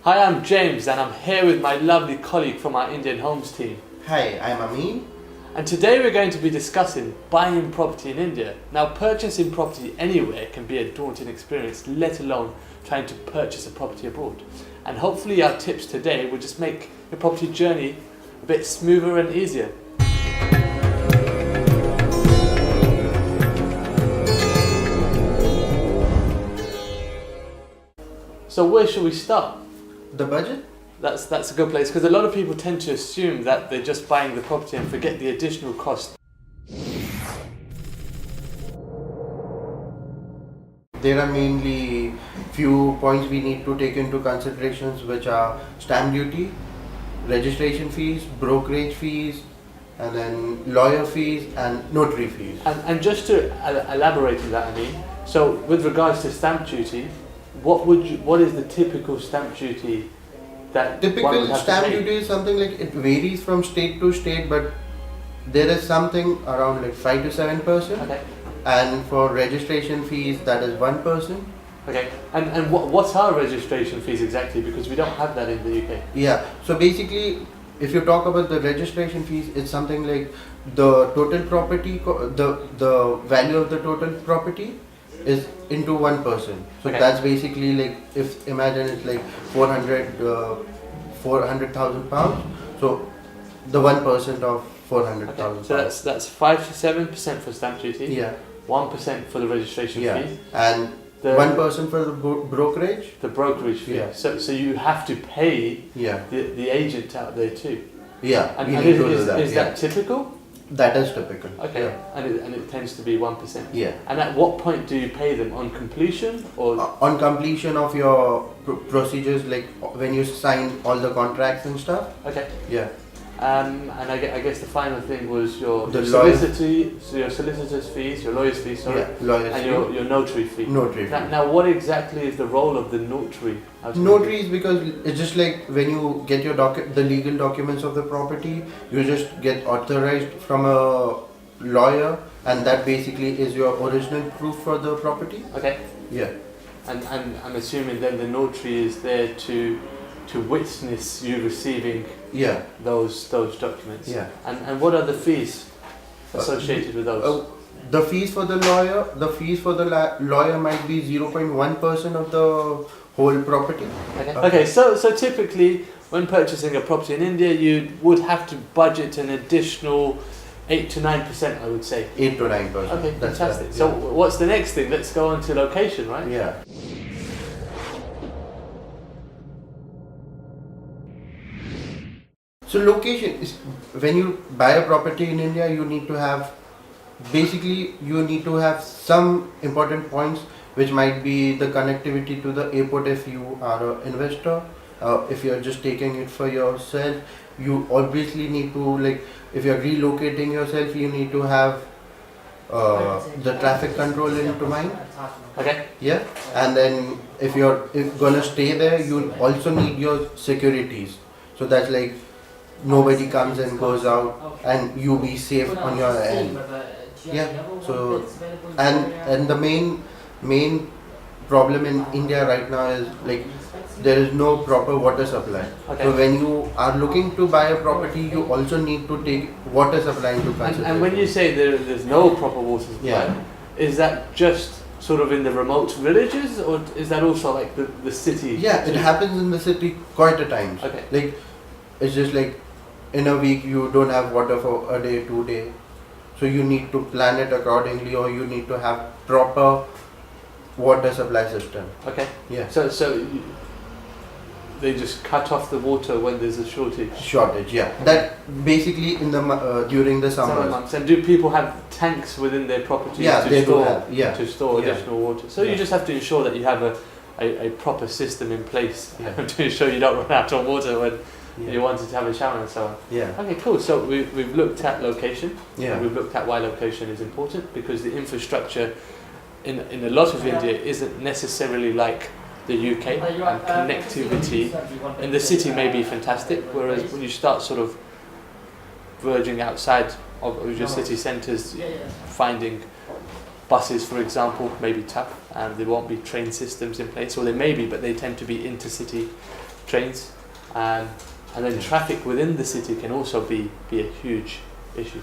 Hi, I'm James and I'm here with my lovely colleague from our Indian Homes team. Hi, I'm Ameen. And today we're going to be discussing buying property in India. Now, purchasing property anywhere can be a daunting experience, let alone trying to purchase a property abroad. And hopefully our tips today will just make your property journey a bit smoother and easier. So where should we start? The budget? That's a good place, because a lot of people tend to assume that they're just buying the property and forget the additional cost. There are mainly few points we need to take into considerations, which are stamp duty, registration fees, brokerage fees, and then lawyer fees and notary fees. And just to elaborate on that, I mean, so with regards to stamp duty, what is the typical stamp duty that one would Typical have stamp to pay? duty is something like, it varies from state to state, but there is something around like 5 to 7%. Okay, And for registration fees, that is 1%. okay. And what's our registration fees exactly? Because we don't have that in the UK. Yeah, so basically, if you talk about the registration fees, it's something like the total property, the value of the total property is into 1%. So Okay. that's basically like, if imagine it's like 400,000 pounds. So the 1% of 400,000 Okay. So that's 5 to 7% for stamp duty. yeah, 1% for the registration yeah, fee. and The 1% for the brokerage. the brokerage fee. Yeah. So you have to pay Yeah, the agent out there too. yeah, And, we and need is, to do is, that. is Yeah. that typical? That is typical. Okay. Yeah. And it tends to be 1%. Yeah. And at what point do you pay them? On completion or? On completion of your procedures, like when you sign all the contracts and stuff. Okay. Yeah. And I guess the final thing was your The lawyer- solicitor's fees, your lawyer's fees, sorry, Yeah. Lawyers. and your notary fee. Notary. Now, what exactly is the role of the notary? Notary is because it's just like when you get your the legal documents of the property, you just get authorized from a lawyer, and that basically is your original proof for the property. Okay. Yeah. And I'm assuming then the notary is there to witness you receiving Yeah. those documents. Yeah. And what are the fees associated with those? The fees for the lawyer might be 0.1% of the whole property. Okay. So typically when purchasing a property in India, you would have to budget an additional 8 to 9%, I would say. 8 to 9%. Okay, That's fantastic. right, So yeah. what's the next thing? Let's go on to location, right? Yeah. So location is, when you buy a property in India, you need to have some important points, which might be the connectivity to the airport if you are an investor. If you are just taking it for yourself, you obviously need to, like, if you are relocating yourself, you need to have the traffic control into mind. Okay. Yeah, and then if gonna stay there, you also need your securities. So that's like nobody comes and goes out, and you be safe on your end. Yeah. So and the main problem in India right now is like there is no proper water supply. Okay. So when you are looking to buy a property, you also need to take water supply into consideration. And when you say there's no proper water supply, Yeah. is that just sort of in the remote villages, or is that also like the city? Yeah, it happens in the city quite a times. Okay. Like, it's just like in a week you don't have water for a day, 2 days. So you need to plan it accordingly, or you need to have proper water supply system. Okay. Yeah. So they just cut off the water when there's a shortage. Shortage, yeah. That basically in the during the Summer summers. months. And do people have tanks within their properties Yeah, to they do store have, yeah. to store Yeah. additional water? So Yeah. you just have to ensure that you have a proper system in place Yeah. to ensure you don't run out of water when Yeah. you wanted to have a shower and so on. Yeah. Okay, cool. So we've looked at location. Yeah. We've looked at why location is important, because the infrastructure in a lot of India isn't necessarily like the UK, and connectivity in the city may be fantastic, whereas when you start sort of verging outside of your city centres, finding buses, for example, may be tough, and there won't be train systems in place, or they may be, but they tend to be intercity trains, and then traffic within the city can also be a huge issue.